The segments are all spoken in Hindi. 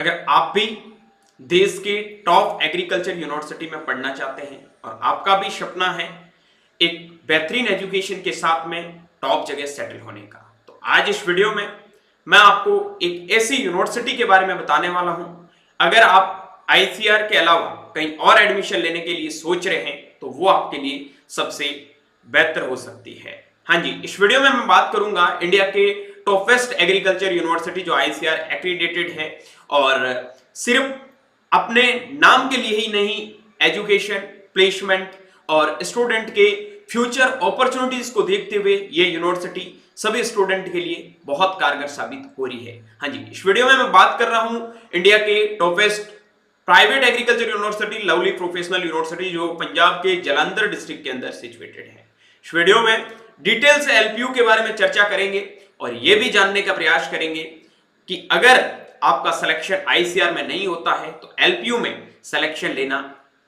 अगर आप भी देश के टॉप एग्रीकल्चर यूनिवर्सिटी में पढ़ना चाहते हैं और आपका भी सपना है एक बेहतरीन एजुकेशन के साथ में टॉप जगह सेटल होने का, तो आज इस वीडियो में मैं आपको एक ऐसी यूनिवर्सिटी के बारे में बताने वाला हूं। अगर आप आईसीआर के अलावा कहीं और एडमिशन लेने के लिए सोच रहे हैं तो वो आपके लिए सबसे बेहतर हो सकती है। हाँ जी, इस वीडियो में मैं बात करूंगा इंडिया के टॉपेस्ट एग्रीकल्चर यूनिवर्सिटी जो आईसीआर एक्रीडेटेड है और सिर्फ अपने नाम के लिए ही नहीं, एजुकेशन, प्लेसमेंट और स्टूडेंट के फ्यूचर अपॉर्चुनिटीज को देखते हुए ये यूनिवर्सिटी सभी स्टूडेंट के लिए बहुत कारगर साबित हो रही है। हाँ जी, इस वीडियो में मैं बात कर रहा हूं इंडिया के toppest private agriculture university, lovely professional university, जो पंजाब के जालंधर डिस्ट्रिक्ट के अंदर सिचुएटेड है। इस वीडियो में डिटेल से एलपीयू के बारे में चर्चा करेंगे और यह भी जानने का प्रयास करेंगे कि अगर आपका सिलेक्शन आईसीआर में नहीं होता है तो एलपीयू में सिलेक्शन लेना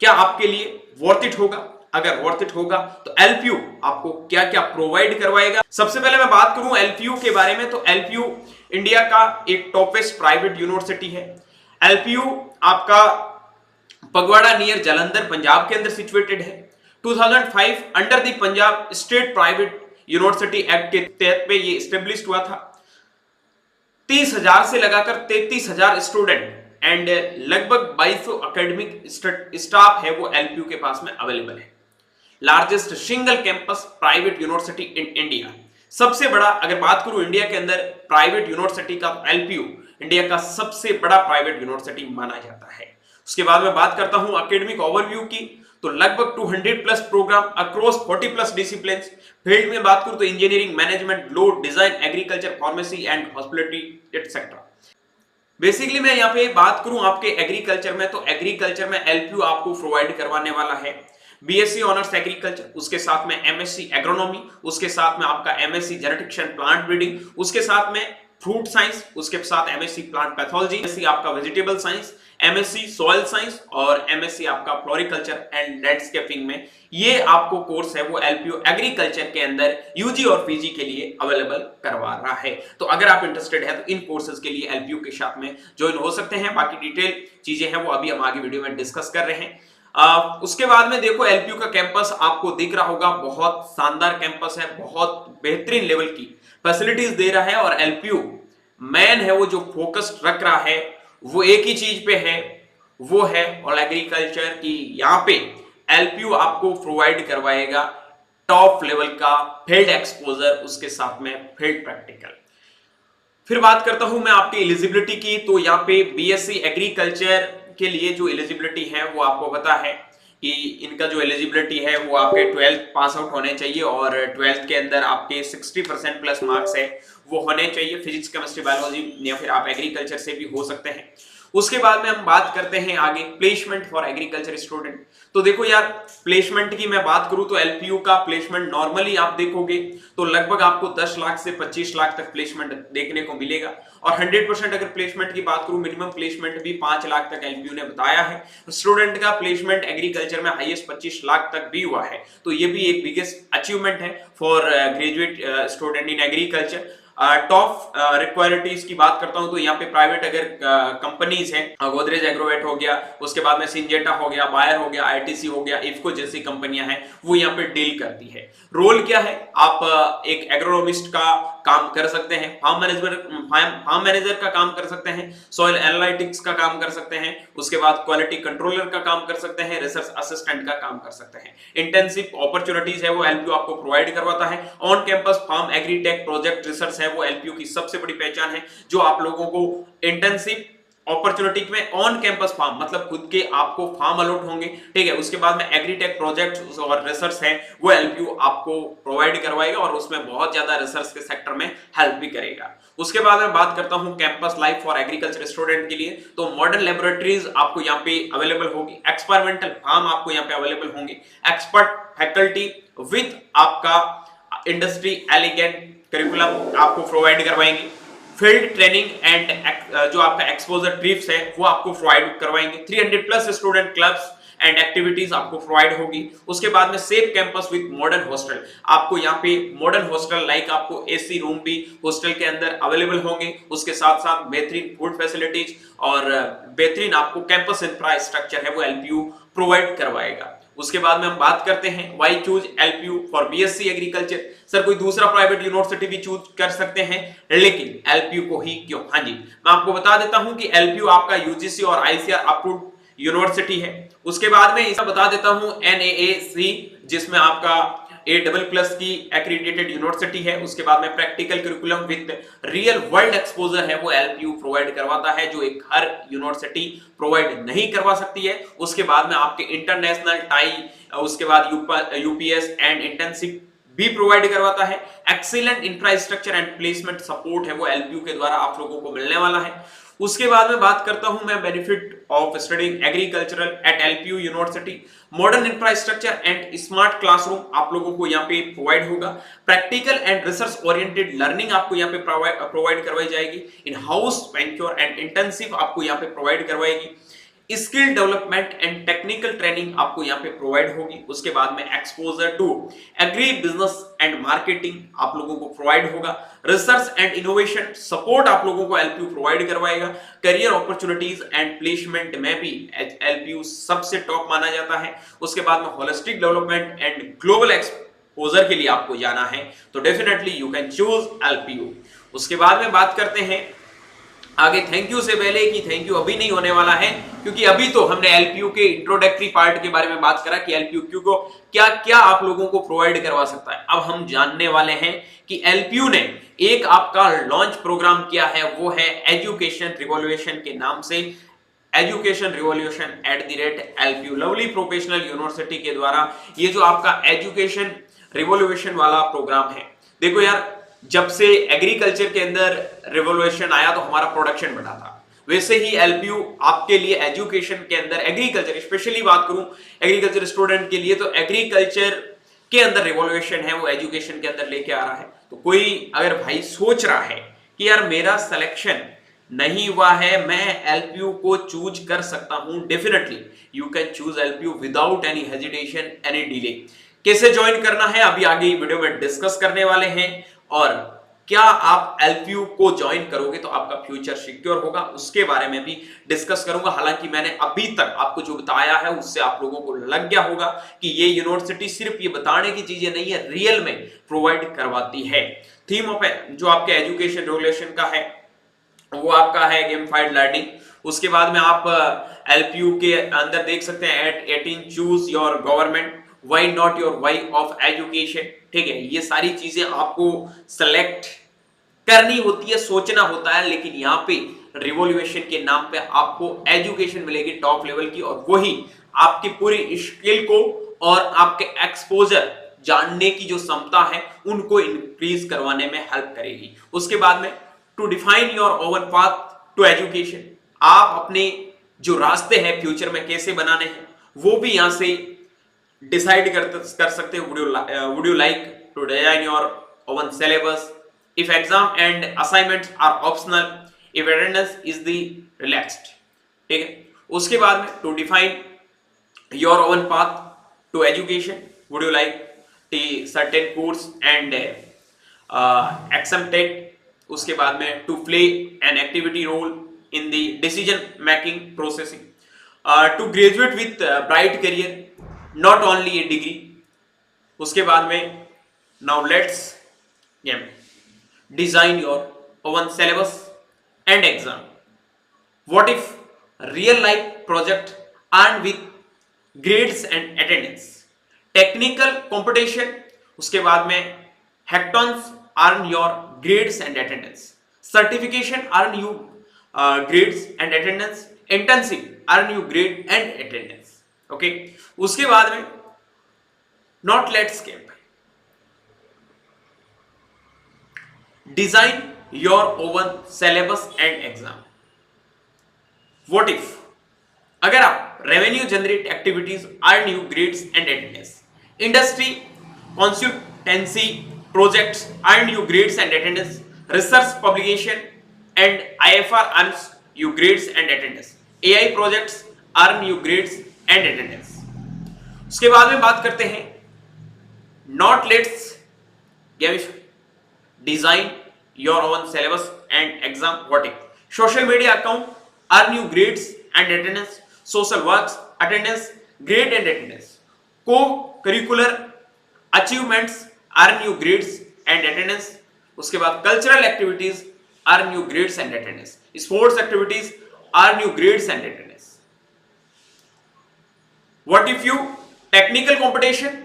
क्या आपके लिए वर्थ इट होगा। अगर वर्थ इट होगा तो एलपीयू आपको क्या क्या प्रोवाइड करवाएगा। सबसे पहले मैं बात करूं एलपीयू के बारे में तो एलपीयू इंडिया का एक टॉपेस्ट प्राइवेट यूनिवर्सिटी है। एलपीयू आपका पगवाड़ा नियर जालंधर पंजाब के अंदर सिचुएटेड है। 2005 under the Punjab state private university act के तहत पे ये एस्टेब्लिश हुआ था। 30,000 से लगाकर 33,000 स्टूडेंट एंड लगभग 2200 एकेडमिक स्टाफ है वो एलपीयू के पास में अवेलेबल है। Largest single campus private university in India. सबसे बड़ा अगर बात करूं इंडिया के अंदर प्राइवेट यूनिवर्सिटी का, एलपीयू इंडिया का सबसे बड़ा प्राइवेट यूनिवर्सिटी माना जाता है। उसके बाद में बात करता हूं एकेडमिक ओवरव्यू की, तो लगभग 200 plus programme across 40 plus discipline. Field में बात करूं तो engineering, management, law, design, agriculture, pharmacy and hospitality etcetera. Basically मैं यहाँ पे बात करूं आपके एग्रीकल्चर में, तो एग्रीकल्चर में एलपीयू आपको प्रोवाइड करवाने वाला है बीएससी ऑनर्स एग्रीकल्चर, उसके साथ में एमएससी एग्रोनॉमी, उसके साथ में आपका MSc genetics and plant breeding, उसके साथ में फ्रूट साइंस, उसके साथ एमएससी प्लांट पैथोलॉजी, एमएससी आपका vegetable science, MSc soil science और एमएससी आपका फ्लोरिकल्चर एंड लैंडस्केपिंग में ये आपको कोर्स है वो एलपीयू एग्रीकल्चर के अंदर यूजी और पीजी के लिए अवेलेबल करवा रहा है। तो अगर आप इंटरेस्टेड है तो इन कोर्सेज के लिए एलपीयू के साथ में ज्वाइन हो सकते हैं। बाकी डिटेल चीजें हैं वो अभी हम आगे वीडियो में डिस्कस कर रहे हैं। उसके बाद में देखो एलपीयू का कैंपस आपको दिख रहा होगा, बहुत शानदार कैंपस है, बहुत बेहतरीन लेवल की फैसिलिटीज दे रहा है और एलपीयू मैन है वो जो फोकस रख रहा है वो एक ही चीज पे है, वो है और एग्रीकल्चर की। यहाँ पे एलपीयू आपको प्रोवाइड करवाएगा टॉप लेवल का फील्ड एक्सपोजर, उसके साथ में फील्ड प्रैक्टिकल। फिर बात करता हूं मैं आपकी एलिजिबिलिटी की, तो यहाँ पे बीएससी एग्रीकल्चर के लिए जो एलिजिबिलिटी है वो आपको पता है कि इनका जो एलिजिबिलिटी है वो आपके 12th पास आउट होने चाहिए और 12th के अंदर आपके 60% प्लस मार्क्स है वो होने चाहिए, फिजिक्स, केमिस्ट्री, बायोलॉजी या फिर आप एग्रीकल्चर से भी हो सकते हैं। उसके बाद में हम बात करते हैं आगे प्लेसमेंट फॉर एग्रीकल्चर स्टूडेंट। तो देखो यार, प्लेसमेंट की मैं बात करूं तो एलपीयू का प्लेसमेंट नॉर्मली आप देखोगे तो लगभग आपको 10 लाख से 25 लाख तक प्लेसमेंट देखने को मिलेगा और 100% अगर प्लेसमेंट की बात करूं मिनिमम प्लेसमेंट भी 5 लाख तक एलपीयू ने बताया है। स्टूडेंट का प्लेसमेंट एग्रीकल्चर में हाईएस्ट 25 लाख तक भी हुआ है, तो ये भी एक बिगेस्ट अचीवमेंट है for graduate student in agriculture. Top recruiters की बात करता हूं तो यहाँ पे प्राइवेट अगर कंपनीज हैं, गोदरेज एग्रोवेट हो गया, उसके बाद में सिंजेटा हो गया, बायर हो गया, आईटीसी हो गया, इफको जैसी कंपनियां हैं वो यहाँ पे डील करती है। रोल क्या है, आप एक एग्रोनॉमिस्ट का काम कर सकते हैं, फार्म मैनेजर का काम कर सकते हैं, सॉइल एनालिटिक्स का काम कर सकते हैं, उसके बाद क्वालिटी कंट्रोलर का काम कर सकते हैं, रिसर्च असिस्टेंट का काम कर सकते हैं। इंटेंसिव अपॉर्चुनिटीज है वो एलपीयू आपको प्रोवाइड करवाता है। On campus farm agritech project research है वो एलपीयू की सबसे बड़ी पहचान है, जो आप लोगों को इंटेंसिव अपॉर्चुनिटी में ऑन कैंपस फार्म मतलब खुद के आपको फार्म अलॉट होंगे, ठीक है। उसके बाद में एग्रीटेक प्रोजेक्ट और रिसर्च है वो एलपीयू आपको प्रोवाइड करवाएगा और उसमें बहुत ज्यादा रिसर्च के सेक्टर में हेल्प भी करेगा। उसके बाद मैं बात करता हूं campus life for agriculture student के लिए, तो मॉडर्न लेबोरेटरीज आपको यहाँ पे अवेलेबल होगी, एक्सपेरिमेंटल फार्म आपको यहाँ पे अवेलेबल होंगे, एक्सपर्ट फैकल्टी विद आपका इंडस्ट्री एलिगेंट करिकुलम आपको प्रोवाइड करवाएंगे। फील्ड ट्रेनिंग एंड जो आपका एक्सपोजर ट्रिप्स है वो आपको प्रोवाइड करवाएंगे। 300 plus student clubs and activities आपको प्रोवाइड होगी। उसके बाद में safe campus with modern hostel, आपको यहाँ पे मॉडर्न हॉस्टल लाइक आपको एसी रूम भी हॉस्टल के अंदर अवेलेबल होंगे। उसके साथ साथ बेहतरीन फूड फैसिलिटीज और बेहतरीन आपको कैंपस इंफ्रास्ट्रक्चर है वो एलपीयू प्रोवाइड करवाएगा। उसके बाद में हम बात करते हैं why choose LPU for BSc agriculture. Sir कोई दूसरा प्राइवेट यूनिवर्सिटी भी चूज कर सकते हैं, लेकिन एलपीयू को ही क्यों? हाँ जी, मैं आपको बता देता हूं कि एलपीयू आपका यूजीसी और आईसीआर अप्रूव्ड यूनिवर्सिटी है। उसके बाद में इसका बता देता हूं एनएएसी, जिसमें आपका A++ की एक्रीडिटेड यूनिवर्सिटी है। उसके बाद में practical curriculum with real world exposure है वो एलपीयू प्रोवाइड करवाता है, जो एक हर यूनिवर्सिटी प्रोवाइड नहीं करवा सकती है। उसके बाद में आपके इंटरनेशनल टाई, उसके बाद यूपीएस एंड इंटर्नशिप भी प्रोवाइड करवाता है। Excellent infrastructure and placement support है वो एलपीयू के द्वारा आप लोगों को मिलने वाला है। उसके बाद में बात करता हूं मैं benefit of studying agricultural at LPU university. Modern infrastructure and smart classroom आप लोगों को यहाँ पे प्रोवाइड होगा। Practical and research oriented learning आपको यहाँ पे प्रोवाइड करवाई जाएगी। In house venture and internship आपको यहाँ पे प्रोवाइड करवाएगी। Skill development and technical training आपको यहाँ पे प्रोवाइड होगी। उसके बाद में exposure to agribusiness and marketing आप लोगों को प्रोवाइड होगा। रिसर्च एंड इनोवेशन सपोर्ट आप लोगों को एलपीयू प्रोवाइड करवाएगा। करियर अपॉर्चुनिटीज एंड प्लेसमेंट में भी एलपीयू सबसे टॉप माना जाता है। उसके बाद में holistic development and global exposure के लिए आपको जाना है तो definitely you can choose LPU. उसके बाद में बात करते हैं आगे थैंक यू से पहले कि थैंक यू अभी नहीं होने वाला है, क्योंकि अभी तो हमने एलपीयू के इंट्रोडक्टरी पार्ट के बारे में बात करा कि एलपीयू को क्या क्या आप लोगों को प्रोवाइड करवा सकता है। अब हम जानने वाले हैं कि एलपीयू ने एक आपका लॉन्च प्रोग्राम किया है, वो है एजुकेशन रिवॉल्यूशन के नाम से। Education revolution @LPU lovely professional university के द्वारा ये जो आपका एजुकेशन रिवॉल्यूशन वाला प्रोग्राम है। देखो यार, जब से एग्रीकल्चर के अंदर रिवॉल्यूशन आया तो हमारा प्रोडक्शन बढ़ा था, वैसे ही एलपीयू आपके लिए एजुकेशन के अंदर एग्रीकल्चर, स्पेशली बात करूं एग्रीकल्चर स्टूडेंट के लिए, तो एग्रीकल्चर के अंदर रिवॉल्यूशन है वो एजुकेशन के अंदर लेके आ रहा है। तो कोई अगर भाई सोच रहा है कि यार मेरा सिलेक्शन नहीं हुआ है, मैं एलपीयू को चूज कर सकता हूं, definitely you can choose LPU without any hesitation, any delay. कैसे ज्वाइन करना है अभी आगे वीडियो में डिस्कस करने वाले हैं, और क्या आप एलपीयू को ज्वाइन करोगे तो आपका फ्यूचर सिक्योर होगा उसके बारे में भी डिस्कस करूंगा। हालांकि मैंने अभी तक आपको जो बताया है उससे आप लोगों को लग गया होगा कि ये यूनिवर्सिटी सिर्फ ये बताने की चीजें नहीं है, रियल में प्रोवाइड करवाती है। थीम ऑफ जो आपके एजुकेशन रेगुलेशन का है वो आपका है गेमिफाइड लर्निंग। उसके बाद में आप एलपीयू के अंदर देख सकते हैं at 18 choose your government, why not your why of education. ठीक है, ये सारी चीजें आपको सेलेक्ट करनी होती है, सोचना होता है, लेकिन यहाँ पे रिवॉल्यूशन के नाम पे आपको एजुकेशन मिलेगी टॉप लेवल की, और वही आपकी पूरी स्किल को और आपके एक्सपोजर जानने की जो क्षमता है उनको इंक्रीज करवाने में हेल्प करेगी। उसके बाद में to define your own path to education, आप अपने जो रास्ते हैं फ्यूचर में कैसे बनाने हैं वो भी यहां से डिसाइड कर सकते हो। Would you like to design your own syllabus if exam and assignments are optional, if attendance is the relaxed. ठीक है, उसके बाद में to define your own path to education, would you like certain course and accepted. उसके बाद में to play an activity role in the decision making processing, to graduate with bright career not only a degree. उसके बाद में now let's design your own syllabus and exam, what if real life project earn with grades and attendance, technical competition. उसके बाद में hackathons earn your grades and attendance, certification earn you grades and attendance, internship earn you grade and attendance. Okay, उसके बाद में not let skip, design your own syllabus and exam. What if अगर आप revenue generate activities earn you grades and attendance, industry consultancy projects earn you grades and attendance, research publication and IFR earns you grades and attendance, AI projects earn you grades and attendance. उसके बाद में बात करते हैं not let's gamify, design your own syllabus and exam what if, social media account earn you grades and attendance, social works attendance grade and attendance, co curricular achievements earn you grades and attendance, उसके बाद cultural activities earn you grades and attendance, sports activities earn you grades and attendance, what if you technical competition,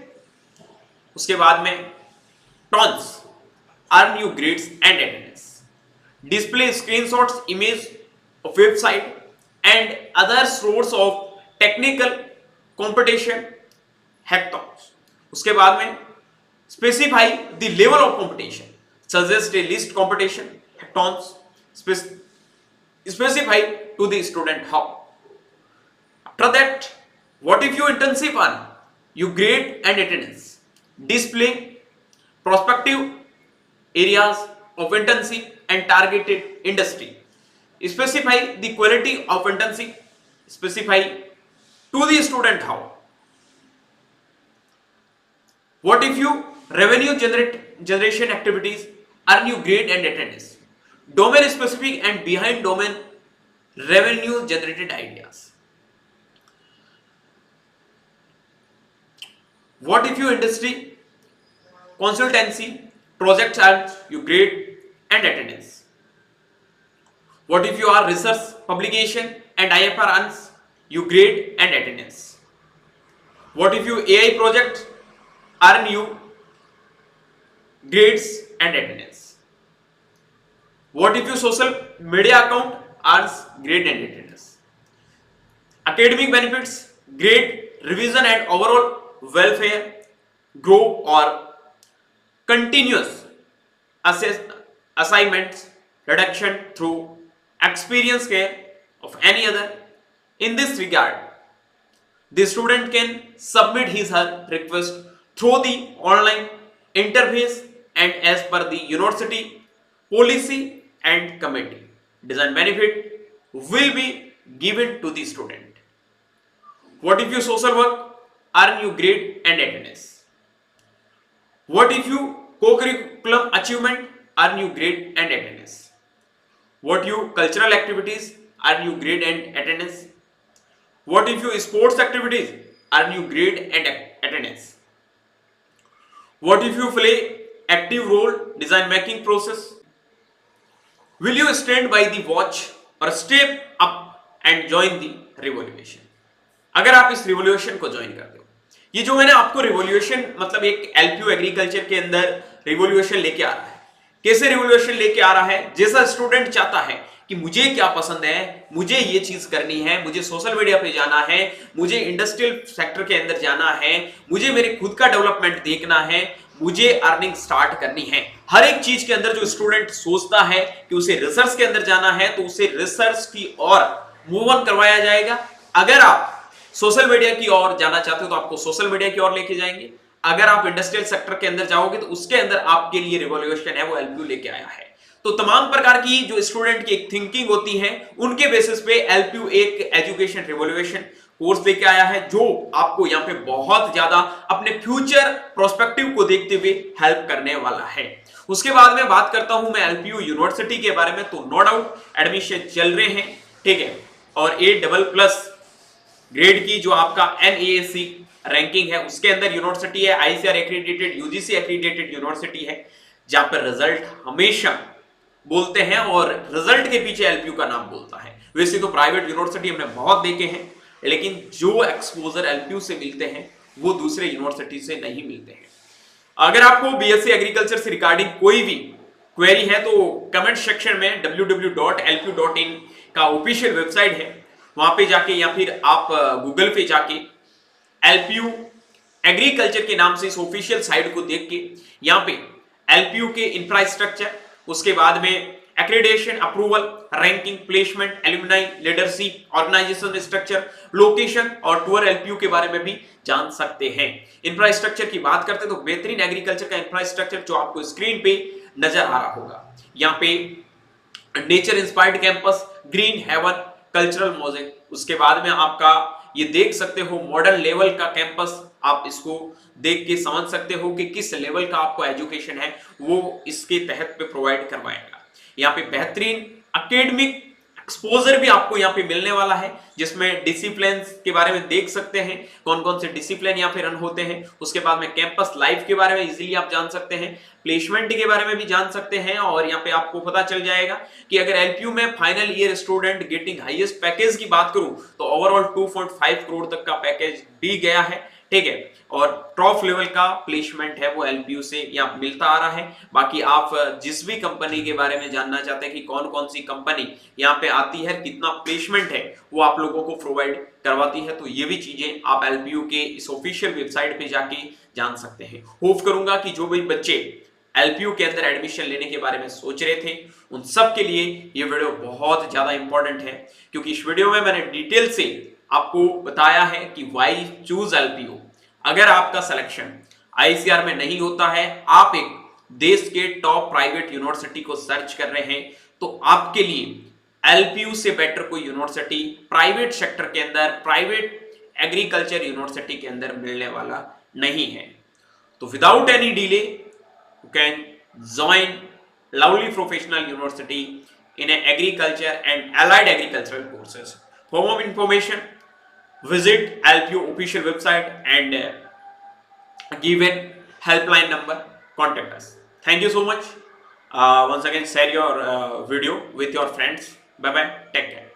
उसके बाद में tons earn you grades and attendance, display screenshots image of website and other source of technical competition hackathons, उसके बाद में specify the level of competition, suggest A list competition hackathons, specify to the student how. After that, what if you internship on you grade and attendance, display prospective areas of internship and targeted industry, specify the quality of internship, specify to the student how. What if you revenue generation activities earn you grade and attendance, domain specific and behind domain revenue generated ideas. What if you industry consultancy projects earn you grade and attendance. What if you are research publication and IFR earns you grade and attendance. What if you AI project earn you grades and attendance. What if your social media account earns grade and attendance. Academic benefits, grade, revision and overall welfare, grow or continuous assignments, reduction through experience care of any other. In this regard, the student can submit his or her request through the online interface and as per the university policy and committee. Design benefit will be given to the student. What if you social work earn you grade and attendance. What if you co-curriculum achievement earn you grade and attendance. What you cultural activities earn you grade and attendance. What if you sports activities earn you grade and attendance. What if you play active role design making process. Will you stand by the watch or step up and join the revolution. अगर आप इस रिवोल्यूशन को ज्वाइन करते हो, ये जो मैंने आपको रिवोल्यूशन मतलब एक एलपीयू एग्रीकल्चर के अंदर रिवोल्यूशन लेके आ रहा है, कैसे रिवोल्यूशन लेके आ रहा है, जैसा स्टूडेंट चाहता है कि मुझे क्या पसंद है, मुझे ये चीज करनी है, मुझे सोशल मीडिया पे जाना है, मुझे इंडस्ट्रियल सेक्टर के अंदर जाना है, मुझे मेरे खुद का डेवलपमेंट देखना है, मुझे अर्निंग स्टार्ट करनी है। हर एक चीज के अंदर जो स्टूडेंट सोचता है कि उसे रिसर्च के अंदर जाना है तो उसे रिसर्च की ओर मूव ऑन करवाया जाएगा। अगर आप सोशल मीडिया की ओर जाना चाहते हो तो आपको सोशल मीडिया की ओर लेके जाएंगे। अगर आप इंडस्ट्रियल सेक्टर के अंदर जाओगे तो उसके अंदर आपके लिए रिवोल्यूशन है वो एलपीयू लेके आया है। तो तमाम प्रकार की जो स्टूडेंट की एक थिंकिंग होती है उनके बेसिस पे एलपीयू एक एजुकेशन रिवोल्यूशन कोर्स लेके आया है जो आपको यहाँ पे बहुत ज्यादा अपने फ्यूचर प्रोस्पेक्टिव को देखते हुए हेल्प करने वाला है। उसके बाद में बात करता हूं मैं एलपीयू यूनिवर्सिटी के बारे में। तो नो डाउट एडमिशन चल रहे हैं, ठीक है, और A++ ग्रेड की जो आपका NAAC रैंकिंग है उसके अंदर यूनिवर्सिटी है, ICAR accredited UGC accredited university है जहां पर रिजल्ट हमेशा बोलते हैं और रिजल्ट के पीछे एलपीयू का नाम बोलता है। वैसे तो प्राइवेट यूनिवर्सिटी हमने बहुत देखे हैं लेकिन जो एक्सपोजर एलपीयू से मिलते हैं वो दूसरे यूनिवर्सिटी से नहीं मिलते हैं। अगर आपको बीएससी एग्रीकल्चर से रिगार्डिंग कोई भी क्वेरी है तो कमेंट सेक्शन में www.lpu.in का ऑफिशियल वेबसाइट है, वहां पे जाके या फिर आप गूगल पे जाके एलपीयू एग्रीकल्चर के नाम से इस ऑफिशियल साइट को देख के यहाँ पे एलपीयू के इंफ्रास्ट्रक्चर, उसके बाद में accreditation, approval, ranking, placement, alumni, leadership, organisation structure, location और टूर एलपीयू के बारे में भी जान सकते हैं। इंफ्रास्ट्रक्चर की बात करते हैं तो बेहतरीन एग्रीकल्चर का इंफ्रास्ट्रक्चर जो आपको स्क्रीन पे नजर आ रहा होगा। यहाँ पे nature inspired campus, green haven, cultural music, उसके बाद में आपका ये देख सकते हो मॉडर्न लेवल का कैंपस, आप इसको देख के समझ सकते हो कि किस लेवल का आपको एजुकेशन है वो इसके तहत पे प्रोवाइड करवाएगा। यहाँ पे बेहतरीन एकेडमिक एक्सपोजर भी आपको यहाँ पे मिलने वाला है, जिसमें डिसिप्लिन के बारे में देख सकते हैं, कौन कौन से डिसिप्लिन यहाँ पे रन होते हैं। उसके बाद में कैंपस लाइफ के बारे में इजीली आप जान सकते हैं, प्लेसमेंट के बारे में भी जान सकते हैं, और यहाँ पे आपको पता चल जाएगा कि अगर एलपीयू में final year student getting highest package की बात करूं तो ओवरऑल 2.5 करोड़ तक का पैकेज भी गया है, ठीक है। और टॉप लेवल का प्लेसमेंट है वो एलपीयू से यहाँ मिलता आ रहा है। बाकी आप जिस भी कंपनी के बारे में जानना चाहते हैं कि कौन कौन सी कंपनी यहाँ पे आती है, कितना प्लेसमेंट है वो आप लोगों को प्रोवाइड करवाती है, तो ये भी चीजें आप एलपीयू के इस ऑफिशियल वेबसाइट पे जाके जान सकते हैं। होप करूंगा कि जो भी बच्चे एलपीयू के अंदर एडमिशन लेने के बारे में सोच रहे थे उन सब के लिए ये वीडियो बहुत ज्यादा इंपॉर्टेंट है, क्योंकि इस वीडियो में मैंने डिटेल से आपको बताया है कि व्हाई चूज एलपीयू। अगर आपका सिलेक्शन आईसीआर में नहीं होता है, आप एक देश के टॉप प्राइवेट यूनिवर्सिटी को सर्च कर रहे हैं, तो आपके लिए एलपीयू से बेटर कोई यूनिवर्सिटी प्राइवेट सेक्टर के अंदर, प्राइवेट एग्रीकल्चर यूनिवर्सिटी के अंदर मिलने वाला नहीं है। तो without any delay you can join lovely professional university in a agriculture and allied agricultural courses. For more information, visit LPU official website and given helpline number, contact us. Thank you so much. Once again, share your video with your friends. Bye bye. Take care.